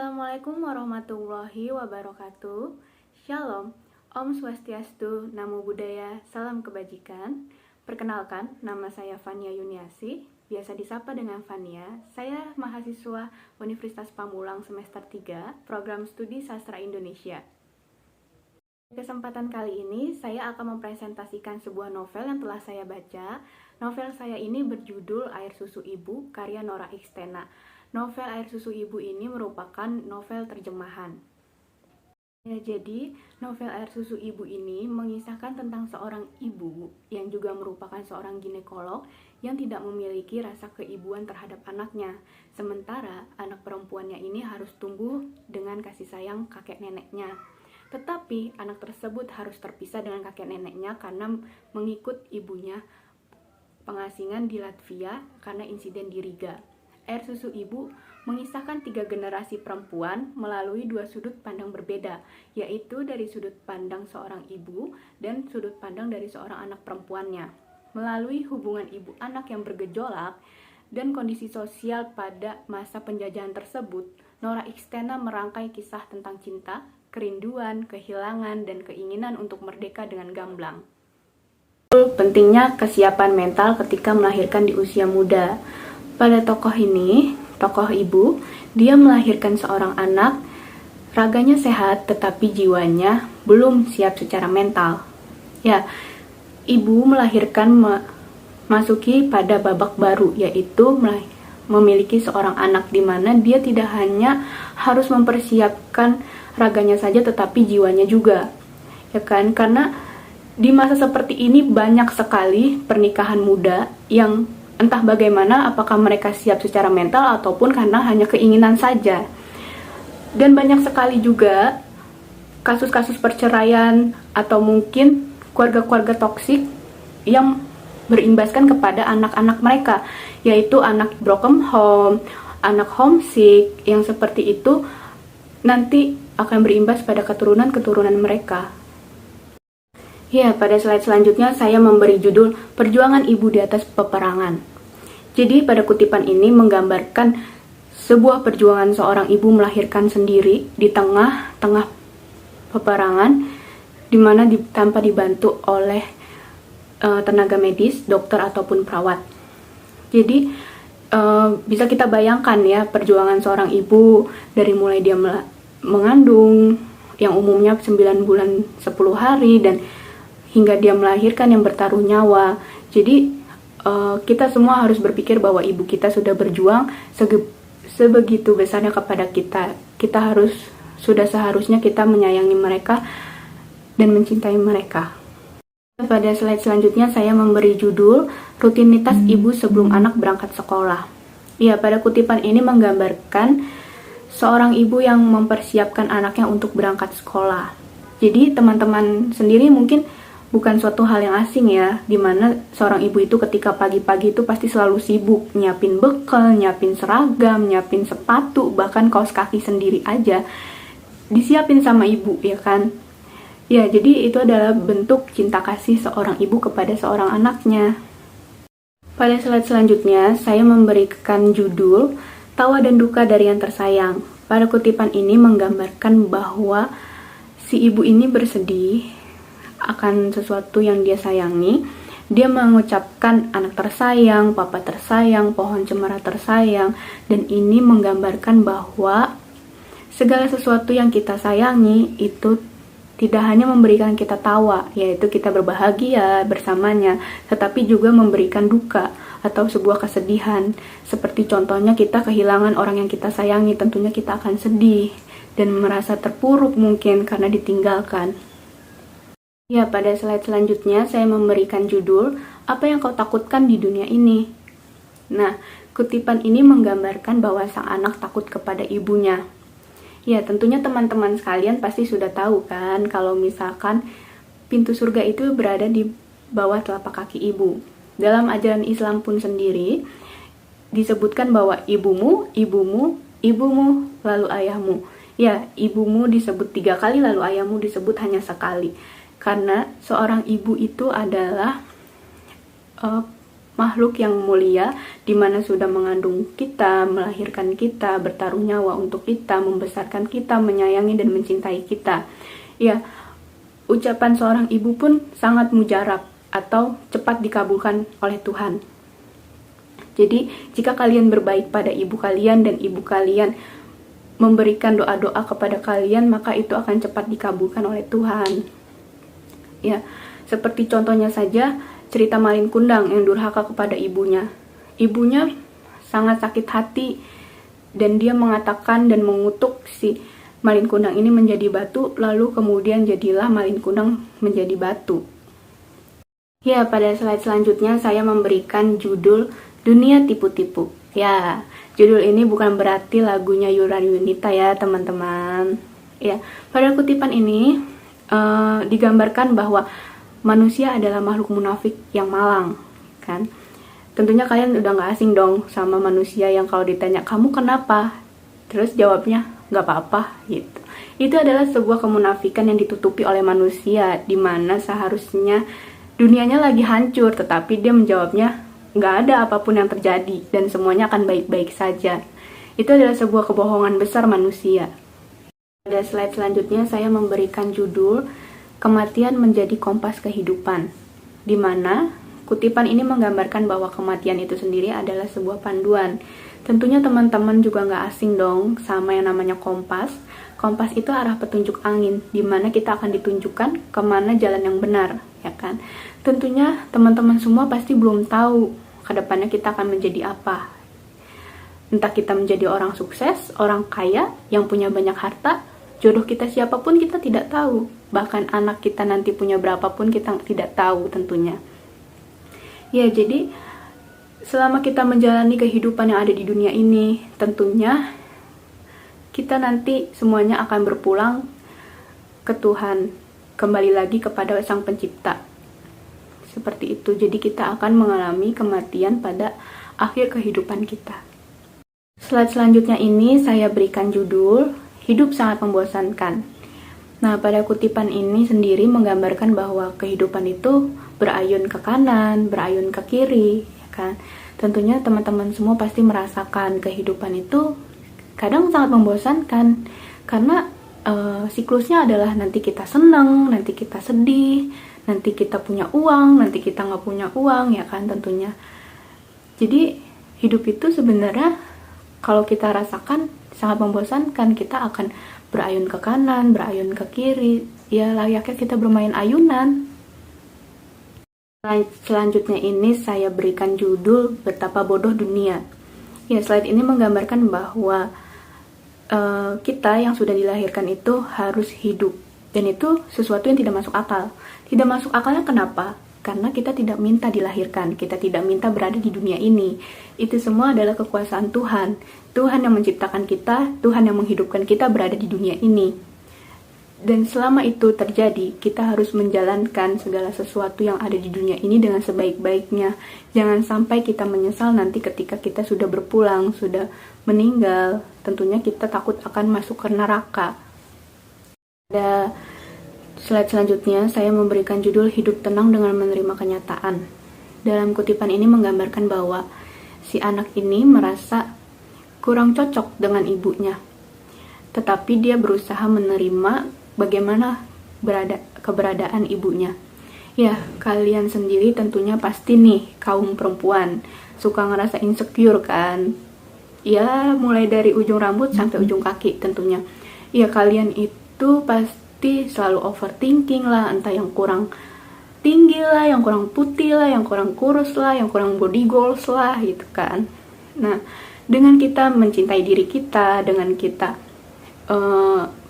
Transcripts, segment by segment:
Assalamualaikum warahmatullahi wabarakatuh. Shalom, Om Swastiastu, Namo Buddhaya, Salam Kebajikan. Perkenalkan, nama saya Fania Yuniasi, biasa disapa dengan Fania. Saya mahasiswa Universitas Pamulang semester 3, program studi Sastra Indonesia. Kesempatan kali ini, saya akan mempresentasikan sebuah novel yang telah saya baca. Novel saya ini berjudul Air Susu Ibu, karya Nora Xtena. Novel Air Susu Ibu ini merupakan novel terjemahan. Jadi, novel Air Susu Ibu ini mengisahkan tentang seorang ibu yang juga merupakan seorang ginekolog yang tidak memiliki rasa keibuan terhadap anaknya. Sementara anak perempuannya ini harus tumbuh dengan kasih sayang kakek neneknya. Tetapi anak tersebut harus terpisah dengan kakek neneknya karena mengikut ibunya pengasingan di Latvia karena insiden di Riga. Air Susu Ibu mengisahkan 3 generasi perempuan melalui 2 sudut pandang berbeda, yaitu dari sudut pandang seorang ibu dan sudut pandang dari seorang anak perempuannya. Melalui hubungan ibu anak yang bergejolak dan kondisi sosial pada masa penjajahan tersebut, Nora Xtena merangkai kisah tentang cinta, kerinduan, kehilangan, dan keinginan untuk merdeka dengan gamblang. Pentingnya kesiapan mental ketika melahirkan di usia muda. Pada tokoh ini, tokoh ibu, dia melahirkan seorang anak, raganya sehat tetapi jiwanya belum siap secara mental. Ya, ibu melahirkan masuki pada babak baru, yaitu memiliki seorang anak di mana dia tidak hanya harus mempersiapkan raganya saja tetapi jiwanya juga. Ya kan? Karena di masa seperti ini banyak sekali pernikahan muda yang entah bagaimana, apakah mereka siap secara mental ataupun karena hanya keinginan saja. Dan banyak sekali juga kasus-kasus perceraian atau mungkin keluarga-keluarga toksik yang berimbaskan kepada anak-anak mereka, yaitu anak broken home, anak homesick, yang seperti itu nanti akan berimbas pada keturunan-keturunan mereka. Ya, pada slide selanjutnya saya memberi judul Perjuangan Ibu di Atas Peperangan. Jadi pada kutipan ini menggambarkan sebuah perjuangan seorang ibu melahirkan sendiri di tengah-tengah peperangan, di mana tanpa dibantu oleh tenaga medis, dokter ataupun perawat. Jadi bisa kita bayangkan ya perjuangan seorang ibu dari mulai dia mengandung yang umumnya 9 bulan 10 hari dan hingga dia melahirkan yang bertaruh nyawa. Jadi kita semua harus berpikir bahwa ibu kita sudah berjuang sebegitu besarnya kepada kita. Sudah seharusnya kita menyayangi mereka dan mencintai mereka. Pada slide selanjutnya saya memberi judul Rutinitas Ibu Sebelum Anak Berangkat Sekolah. Ya, pada kutipan ini menggambarkan seorang ibu yang mempersiapkan anaknya untuk berangkat sekolah. Jadi teman-teman sendiri mungkin bukan suatu hal yang asing ya, dimana seorang ibu itu ketika pagi-pagi itu pasti selalu sibuk nyiapin bekal, nyiapin seragam, nyiapin sepatu, bahkan kaos kaki sendiri aja disiapin sama ibu, ya kan? Ya, jadi itu adalah bentuk cinta kasih seorang ibu kepada seorang anaknya. Pada slide selanjutnya, saya memberikan judul Tawa dan Duka dari Yang Tersayang. Pada kutipan ini menggambarkan bahwa si ibu ini bersedih akan sesuatu yang dia sayangi. Dia mengucapkan anak tersayang, papa tersayang, pohon cemara tersayang, dan ini menggambarkan bahwa segala sesuatu yang kita sayangi itu tidak hanya memberikan kita tawa, yaitu kita berbahagia bersamanya, tetapi juga memberikan duka atau sebuah kesedihan. Seperti contohnya kita kehilangan orang yang kita sayangi, tentunya kita akan sedih dan merasa terpuruk mungkin karena ditinggalkan. Ya, pada slide selanjutnya saya memberikan judul Apa yang kau takutkan di dunia ini? Nah, kutipan ini menggambarkan bahwa sang anak takut kepada ibunya. Ya, tentunya teman-teman sekalian pasti sudah tahu kan kalau misalkan pintu surga itu berada di bawah telapak kaki ibu. Dalam ajaran Islam pun sendiri disebutkan bahwa ibumu, ibumu, ibumu, lalu ayahmu. Ya, ibumu disebut 3 kali lalu ayahmu disebut hanya sekali. Karena seorang ibu itu adalah makhluk yang mulia, di mana sudah mengandung kita, melahirkan kita, bertaruh nyawa untuk kita, membesarkan kita, menyayangi dan mencintai kita. Ya, ucapan seorang ibu pun sangat mujarab atau cepat dikabulkan oleh Tuhan. Jadi, jika kalian berbaik pada ibu kalian dan ibu kalian memberikan doa-doa kepada kalian, maka itu akan cepat dikabulkan oleh Tuhan. Ya, seperti contohnya saja cerita Malin Kundang yang durhaka kepada ibunya. Ibunya sangat sakit hati dan dia mengatakan dan mengutuk si Malin Kundang ini menjadi batu, lalu kemudian jadilah Malin Kundang menjadi batu. Ya, pada slide selanjutnya saya memberikan judul Dunia Tipu-Tipu. Ya, judul ini bukan berarti lagunya Yuran Yunita ya teman-teman. Ya, pada kutipan ini digambarkan bahwa manusia adalah makhluk munafik yang malang, kan? Tentunya kalian udah gak asing dong sama manusia yang kalau ditanya kamu kenapa, terus jawabnya gak apa-apa gitu. Itu adalah sebuah kemunafikan yang ditutupi oleh manusia, dimana seharusnya dunianya lagi hancur, tetapi dia menjawabnya nggak ada apapun yang terjadi dan semuanya akan baik-baik saja. Itu adalah sebuah kebohongan besar manusia. Pada slide selanjutnya saya memberikan judul Kematian Menjadi Kompas Kehidupan, di mana kutipan ini menggambarkan bahwa kematian itu sendiri adalah sebuah panduan. Tentunya teman-teman juga nggak asing dong sama yang namanya kompas. Kompas itu arah petunjuk angin, di mana kita akan ditunjukkan kemana jalan yang benar, ya kan? Tentunya teman-teman semua pasti belum tahu kedepannya kita akan menjadi apa. Entah kita menjadi orang sukses, orang kaya, yang punya banyak harta, jodoh kita siapapun kita tidak tahu. Bahkan anak kita nanti punya berapapun kita tidak tahu tentunya. Ya, jadi selama kita menjalani kehidupan yang ada di dunia ini, tentunya kita nanti semuanya akan berpulang ke Tuhan, kembali lagi kepada Sang Pencipta. Seperti itu, jadi kita akan mengalami kematian pada akhir kehidupan kita. Slide selanjutnya ini saya berikan judul Hidup Sangat Membosankan. Nah, pada kutipan ini sendiri menggambarkan bahwa kehidupan itu berayun ke kanan, berayun ke kiri, ya kan? Tentunya teman-teman semua pasti merasakan kehidupan itu kadang sangat membosankan, karena siklusnya adalah nanti kita senang, nanti kita sedih, nanti kita punya uang, nanti kita nggak punya uang, ya kan tentunya. Jadi hidup itu sebenarnya kalau kita rasakan sangat membosankan. Kita akan berayun ke kanan, berayun ke kiri, ya layaknya kita bermain ayunan. Selanjutnya ini saya berikan judul Betapa Bodoh Dunia. Ya, slide ini menggambarkan bahwa kita yang sudah dilahirkan itu harus hidup, dan itu sesuatu yang tidak masuk akal. Tidak masuk akalnya kenapa? Karena kita tidak minta dilahirkan, kita tidak minta berada di dunia ini. Itu semua adalah kekuasaan Tuhan. Tuhan yang menciptakan kita, Tuhan yang menghidupkan kita berada di dunia ini. Dan selama itu terjadi, kita harus menjalankan segala sesuatu yang ada di dunia ini dengan sebaik-baiknya. Jangan sampai kita menyesal nanti ketika kita sudah berpulang, sudah meninggal. Tentunya kita takut akan masuk ke neraka. Pada slide selanjutnya, saya memberikan judul Hidup Tenang dengan Menerima Kenyataan. Dalam kutipan ini menggambarkan bahwa si anak ini merasa kurang cocok dengan ibunya. Tetapi dia berusaha menerima bagaimana keberadaan ibunya. Ya, kalian sendiri tentunya pasti nih, kaum perempuan, suka ngerasa insecure kan? Ya, mulai dari ujung rambut sampai ujung kaki tentunya. Ya, kalian itu pasti selalu overthinking lah, entah yang kurang tinggi lah, yang kurang putih lah, yang kurang kurus lah, yang kurang body goals lah, gitu kan. Nah, dengan kita mencintai diri kita, dengan kita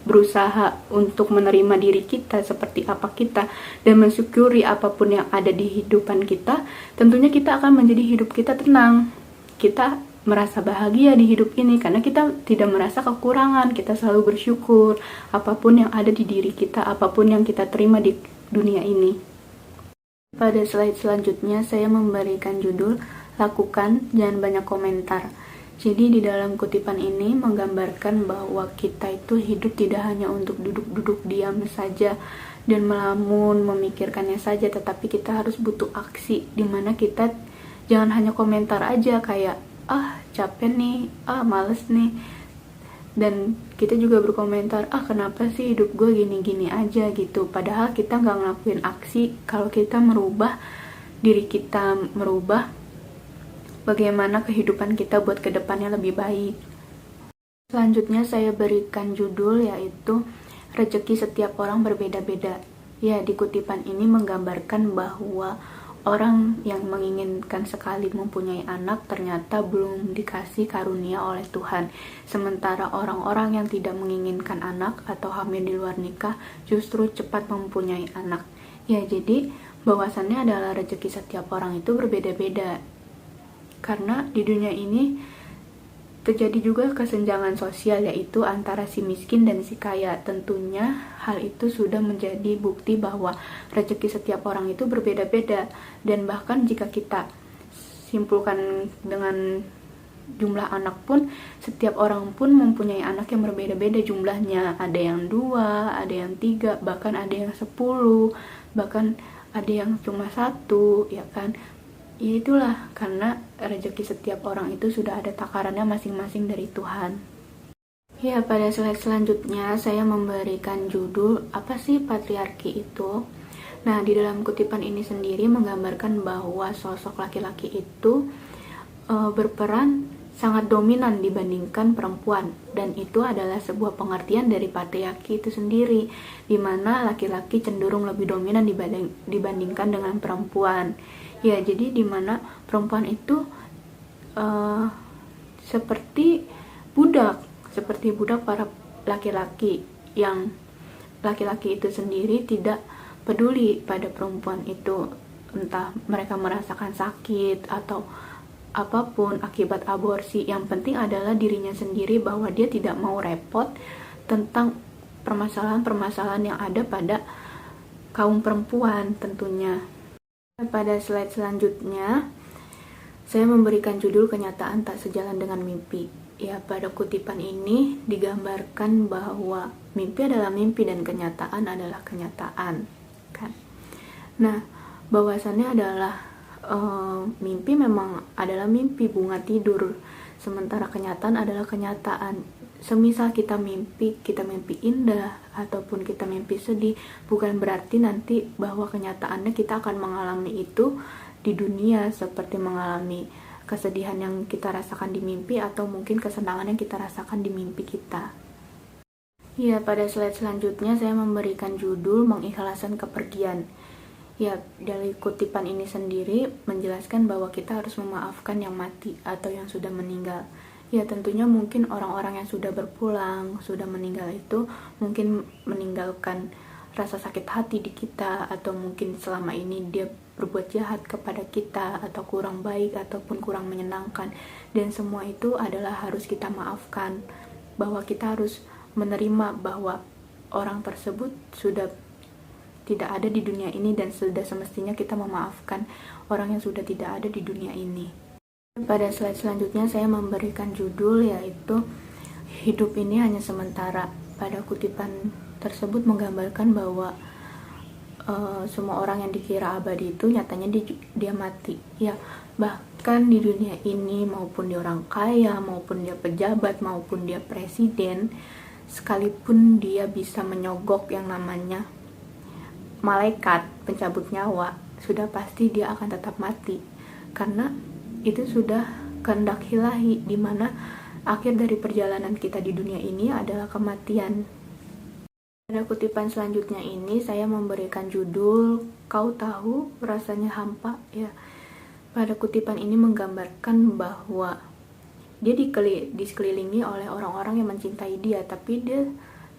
berusaha untuk menerima diri kita seperti apa kita dan mensyukuri apapun yang ada di kehidupan kita, tentunya kita akan menjadi hidup kita tenang. Kita merasa bahagia di hidup ini karena kita tidak merasa kekurangan, kita selalu bersyukur apapun yang ada di diri kita, apapun yang kita terima di dunia ini. Pada slide selanjutnya saya memberikan judul Lakukan, Jangan Banyak Komentar. Jadi di dalam kutipan ini menggambarkan bahwa kita itu hidup tidak hanya untuk duduk-duduk diam saja dan melamun memikirkannya saja, tetapi kita harus butuh aksi, dimana kita Jangan hanya komentar aja kayak capek nih, males nih, dan kita juga berkomentar kenapa sih hidup gue gini-gini aja gitu. Padahal kita nggak ngelakuin aksi kalau kita merubah diri kita, merubah bagaimana kehidupan kita buat kedepannya lebih baik. Selanjutnya saya berikan judul yaitu rezeki setiap orang berbeda-beda. Ya, di kutipan ini menggambarkan bahwa orang yang menginginkan sekali mempunyai anak ternyata belum dikasih karunia oleh Tuhan. Sementara orang-orang yang tidak menginginkan anak atau hamil di luar nikah justru cepat mempunyai anak. Ya, jadi bahwasannya adalah rezeki setiap orang itu berbeda-beda. Karena di dunia ini terjadi juga kesenjangan sosial, yaitu antara si miskin dan si kaya. Tentunya hal itu sudah menjadi bukti bahwa rezeki setiap orang itu berbeda-beda. Dan bahkan jika kita simpulkan dengan jumlah anak pun, setiap orang pun mempunyai anak yang berbeda-beda jumlahnya. Ada yang 2, ada yang 3, bahkan ada yang 10, bahkan ada yang cuma 1, ya kan. Ya itulah, karena rezeki setiap orang itu sudah ada takarannya masing-masing dari Tuhan. Ya, pada slide selanjutnya saya memberikan judul apa sih patriarki itu. Nah, di dalam kutipan ini sendiri menggambarkan bahwa sosok laki-laki itu berperan sangat dominan dibandingkan perempuan, dan itu adalah sebuah pengertian dari patriarki itu sendiri, di mana laki-laki cenderung lebih dominan dibandingkan dengan perempuan. Ya, jadi dimana perempuan itu seperti budak para laki-laki, yang laki-laki itu sendiri tidak peduli pada perempuan itu, entah mereka merasakan sakit atau apapun akibat aborsi. Yang penting adalah dirinya sendiri, bahwa dia tidak mau repot tentang permasalahan-permasalahan yang ada pada kaum perempuan tentunya. Pada slide selanjutnya, saya memberikan judul kenyataan tak sejalan dengan mimpi. Ya, pada kutipan ini digambarkan bahwa mimpi adalah mimpi dan kenyataan adalah kenyataan, kan? Nah, bahwasannya adalah mimpi memang adalah mimpi, bunga tidur, sementara kenyataan adalah kenyataan. Semisal kita mimpi indah ataupun kita mimpi sedih, bukan berarti nanti bahwa kenyataannya kita akan mengalami itu di dunia, seperti mengalami kesedihan yang kita rasakan di mimpi atau mungkin kesenangan yang kita rasakan di mimpi kita. Ya, pada slide selanjutnya saya memberikan judul mengikhlaskan kepergian. Ya, dari kutipan ini sendiri menjelaskan bahwa kita harus memaafkan yang mati atau yang sudah meninggal. Ya, tentunya mungkin orang-orang yang sudah berpulang, sudah meninggal itu mungkin meninggalkan rasa sakit hati di kita, atau mungkin selama ini dia berbuat jahat kepada kita, atau kurang baik, ataupun kurang menyenangkan. Dan semua itu adalah harus kita maafkan, bahwa kita harus menerima bahwa orang tersebut sudah tidak ada di dunia ini, dan sudah semestinya kita memaafkan orang yang sudah tidak ada di dunia ini. Pada slide selanjutnya saya memberikan judul yaitu hidup ini hanya sementara. Pada kutipan tersebut menggambarkan bahwa semua orang yang dikira abadi itu nyatanya dia mati. Ya, bahkan di dunia ini, maupun dia orang kaya, maupun dia pejabat, maupun dia presiden, sekalipun dia bisa menyogok yang namanya malaikat pencabut nyawa, sudah pasti dia akan tetap mati, karena itu sudah kehendak ilahi, di mana akhir dari perjalanan kita di dunia ini adalah kematian. Pada kutipan selanjutnya ini saya memberikan judul kau tahu rasanya hampa. Ya, pada kutipan ini menggambarkan bahwa dia dikelilingi oleh orang-orang yang mencintai dia, tapi dia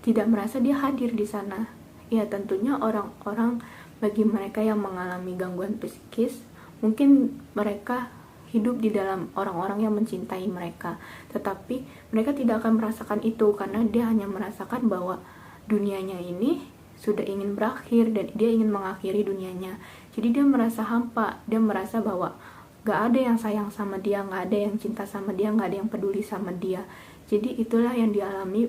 tidak merasa dia hadir di sana. Ya, tentunya orang-orang, bagi mereka yang mengalami gangguan psikis, mungkin mereka hidup di dalam orang-orang yang mencintai mereka, tetapi mereka tidak akan merasakan itu, karena dia hanya merasakan bahwa dunianya ini sudah ingin berakhir dan dia ingin mengakhiri dunianya. Jadi dia merasa hampa, dia merasa bahwa gak ada yang sayang sama dia, gak ada yang cinta sama dia, gak ada yang peduli sama dia. Jadi itulah yang dialami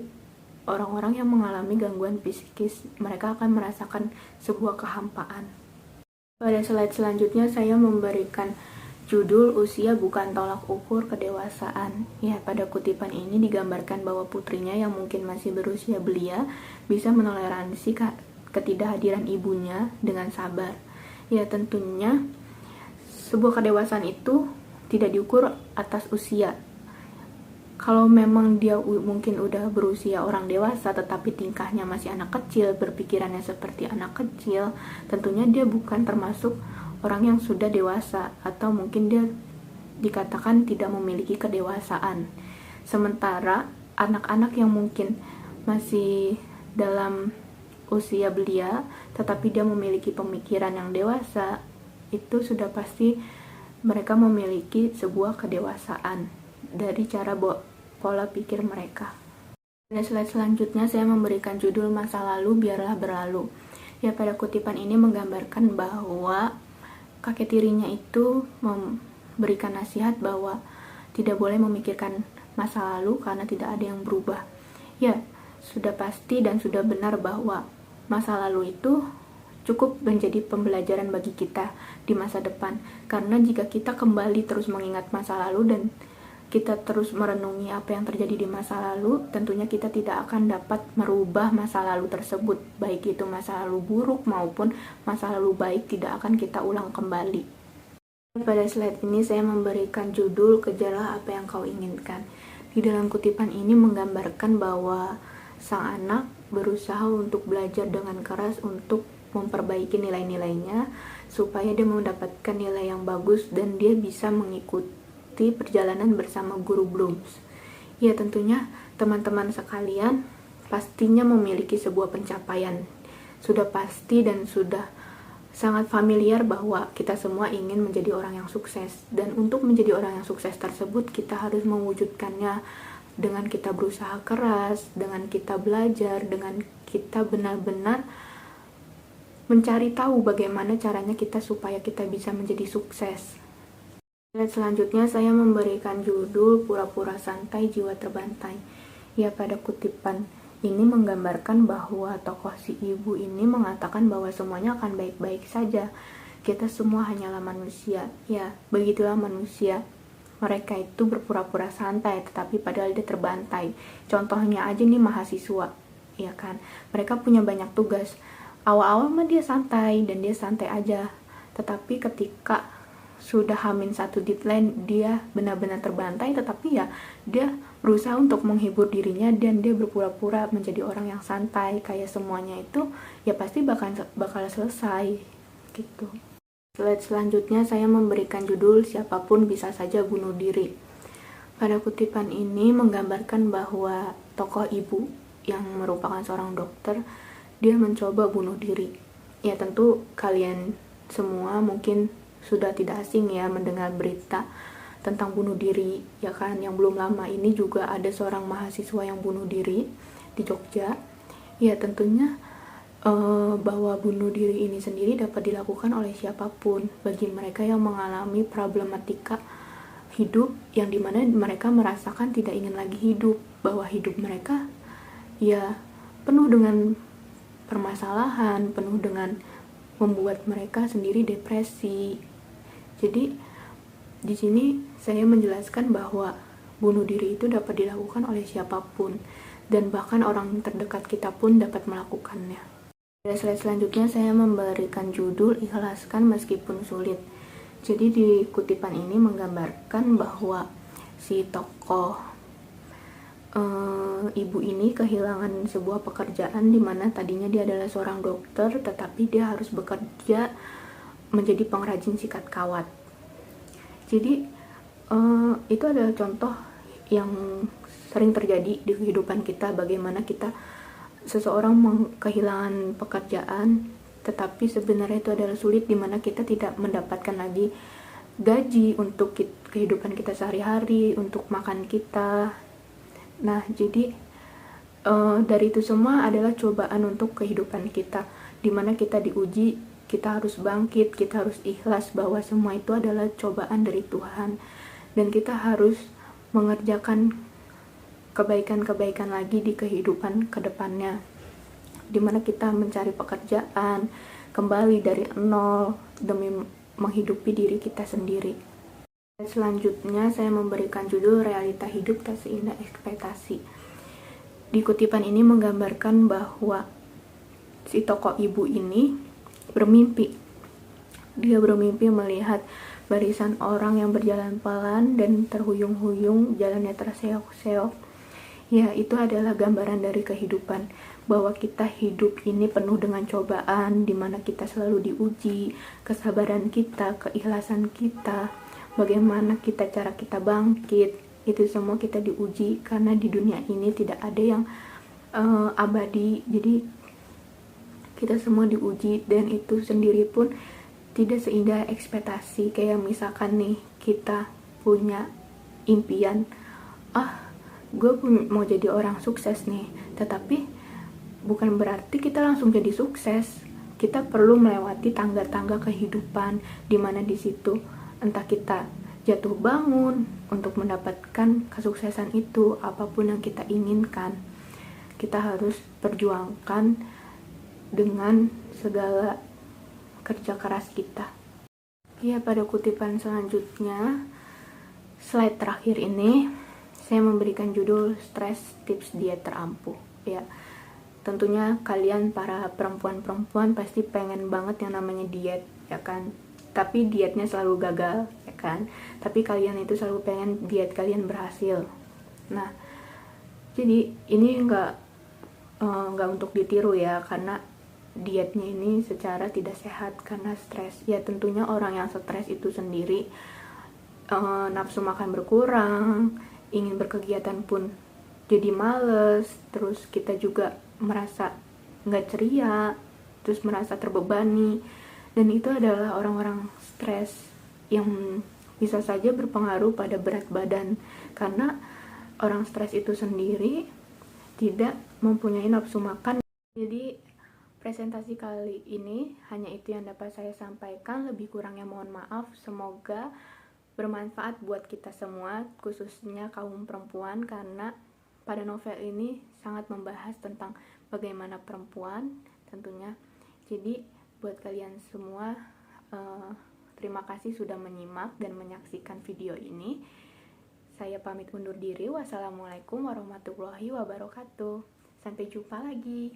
orang-orang yang mengalami gangguan psikis, mereka akan merasakan sebuah kehampaan. Pada slide selanjutnya saya memberikan Judul Usia Bukan Tolak Ukur Kedewasaan. Ya, pada kutipan ini digambarkan bahwa putrinya yang mungkin masih berusia belia bisa menoleransi ketidakhadiran ibunya dengan sabar. Ya, tentunya sebuah kedewasaan itu tidak diukur atas usia. Kalau memang dia mungkin udah berusia orang dewasa tetapi tingkahnya masih anak kecil, berpikirannya seperti anak kecil, tentunya dia bukan termasuk orang yang sudah dewasa, atau mungkin dia dikatakan tidak memiliki kedewasaan. Sementara anak-anak yang mungkin masih dalam usia belia tetapi dia memiliki pemikiran yang dewasa, itu sudah pasti mereka memiliki sebuah kedewasaan dari cara pola pikir mereka. Pada slide selanjutnya saya memberikan judul Masa Lalu Biarlah Berlalu. Ya, pada kutipan ini menggambarkan bahwa kakek tirinya itu memberikan nasihat bahwa tidak boleh memikirkan masa lalu karena tidak ada yang berubah. Ya, sudah pasti dan sudah benar bahwa masa lalu itu cukup menjadi pembelajaran bagi kita di masa depan. Karena jika kita kembali terus mengingat masa lalu dan kita terus merenungi apa yang terjadi di masa lalu, tentunya kita tidak akan dapat merubah masa lalu tersebut, baik itu masa lalu buruk maupun masa lalu baik tidak akan kita ulang kembali. Pada slide ini saya memberikan judul Kejarlah Apa Yang Kau Inginkan. Di dalam kutipan ini menggambarkan bahwa sang anak berusaha untuk belajar dengan keras untuk memperbaiki nilai-nilainya supaya dia mendapatkan nilai yang bagus dan dia bisa mengikuti perjalanan bersama guru Blooms. Ya, tentunya teman-teman sekalian pastinya memiliki sebuah pencapaian. Sudah pasti dan sudah sangat familiar bahwa kita semua ingin menjadi orang yang sukses. Dan untuk menjadi orang yang sukses tersebut kita harus mewujudkannya dengan kita berusaha keras, dengan kita belajar, dengan kita benar-benar mencari tahu bagaimana caranya kita supaya kita bisa menjadi sukses. Dan selanjutnya saya memberikan judul Pura-pura Santai Jiwa Terbantai. Ya, pada kutipan ini menggambarkan bahwa tokoh si ibu ini mengatakan bahwa semuanya akan baik-baik saja. Kita semua hanyalah manusia. Ya, begitulah manusia. Mereka itu berpura-pura santai tetapi padahal dia terbantai. Contohnya aja nih mahasiswa, ya kan? Mereka punya banyak tugas. Awal-awal mah dia santai dan dia santai aja. Tetapi ketika sudah H-1 deadline dia benar-benar terbantai, tetapi ya dia berusaha untuk menghibur dirinya dan dia berpura-pura menjadi orang yang santai, kayak semuanya itu ya pasti bakal selesai gitu. Slide selanjutnya saya memberikan judul Siapapun Bisa Saja Bunuh Diri. Pada kutipan ini menggambarkan bahwa tokoh ibu yang merupakan seorang dokter, dia mencoba bunuh diri. Ya, tentu kalian semua mungkin sudah tidak asing ya mendengar berita tentang bunuh diri, ya kan? Yang belum lama ini juga ada seorang mahasiswa yang bunuh diri di Jogja. Ya, tentunya bahwa bunuh diri ini sendiri dapat dilakukan oleh siapapun bagi mereka yang mengalami problematika hidup yang dimana mereka merasakan tidak ingin lagi hidup, bahwa hidup mereka ya penuh dengan permasalahan, penuh dengan membuat mereka sendiri depresi. Jadi di sini saya menjelaskan bahwa bunuh diri itu dapat dilakukan oleh siapapun dan bahkan orang terdekat kita pun dapat melakukannya. Pada slide selanjutnya saya memberikan judul Ikhlaskan Meskipun Sulit. Jadi di kutipan ini menggambarkan bahwa si tokoh ibu ini kehilangan sebuah pekerjaan di mana tadinya dia adalah seorang dokter tetapi dia harus bekerja menjadi pengrajin sikat kawat. Jadi itu adalah contoh yang sering terjadi di kehidupan kita, bagaimana kita seseorang kehilangan pekerjaan tetapi sebenarnya itu adalah sulit, di mana kita tidak mendapatkan lagi gaji untuk kehidupan kita sehari-hari, untuk makan kita. Nah, jadi dari itu semua adalah cobaan untuk kehidupan kita, di mana kita diuji, kita harus bangkit, kita harus ikhlas bahwa semua itu adalah cobaan dari Tuhan, dan kita harus mengerjakan kebaikan-kebaikan lagi di kehidupan kedepannya, di mana kita mencari pekerjaan kembali dari nol demi menghidupi diri kita sendiri. Selanjutnya saya memberikan judul Realita Hidup Tak Seindah Ekspektasi. Di kutipan ini menggambarkan bahwa si tokoh ibu ini bermimpi. Dia bermimpi melihat barisan orang yang berjalan pelan dan terhuyung-huyung, jalannya terseok-seok. Ya, itu adalah gambaran dari kehidupan, bahwa kita hidup ini penuh dengan cobaan, di mana kita selalu diuji, kesabaran kita, keikhlasan kita, bagaimana cara kita bangkit, itu semua kita diuji, karena di dunia ini tidak ada yang abadi. Jadi kita semua diuji, dan itu sendiri pun tidak seindah ekspektasi. Kayak misalkan nih, kita punya impian, gue mau jadi orang sukses nih, tetapi bukan berarti kita langsung jadi sukses. Kita perlu melewati tangga-tangga kehidupan, dimana di situ entah kita jatuh bangun untuk mendapatkan kesuksesan itu, apapun yang kita inginkan, kita harus perjuangkan dengan segala kerja keras kita. Ya, pada kutipan selanjutnya, slide terakhir ini, saya memberikan judul Stres Tips Diet Terampuh. Ya, tentunya kalian para perempuan-perempuan pasti pengen banget yang namanya diet, ya kan? Tapi dietnya selalu gagal, ya kan? Tapi kalian itu selalu pengen diet kalian berhasil. Nah, jadi ini nggak untuk ditiru ya, karena dietnya ini secara tidak sehat karena stres. Ya, tentunya orang yang stres itu sendiri nafsu makan berkurang, ingin berkegiatan pun jadi males, terus kita juga merasa nggak ceria, terus merasa terbebani. Dan itu adalah orang-orang stres yang bisa saja berpengaruh pada berat badan, karena orang stres itu sendiri tidak mempunyai nafsu makan. Jadi presentasi kali ini hanya itu yang dapat saya sampaikan, lebih kurangnya mohon maaf. Semoga bermanfaat buat kita semua, khususnya kaum perempuan, karena pada novel ini sangat membahas tentang bagaimana perempuan tentunya. Jadi buat kalian semua, terima kasih sudah menyimak dan menyaksikan video ini. Saya pamit undur diri. Wassalamualaikum warahmatullahi wabarakatuh. Sampai jumpa lagi.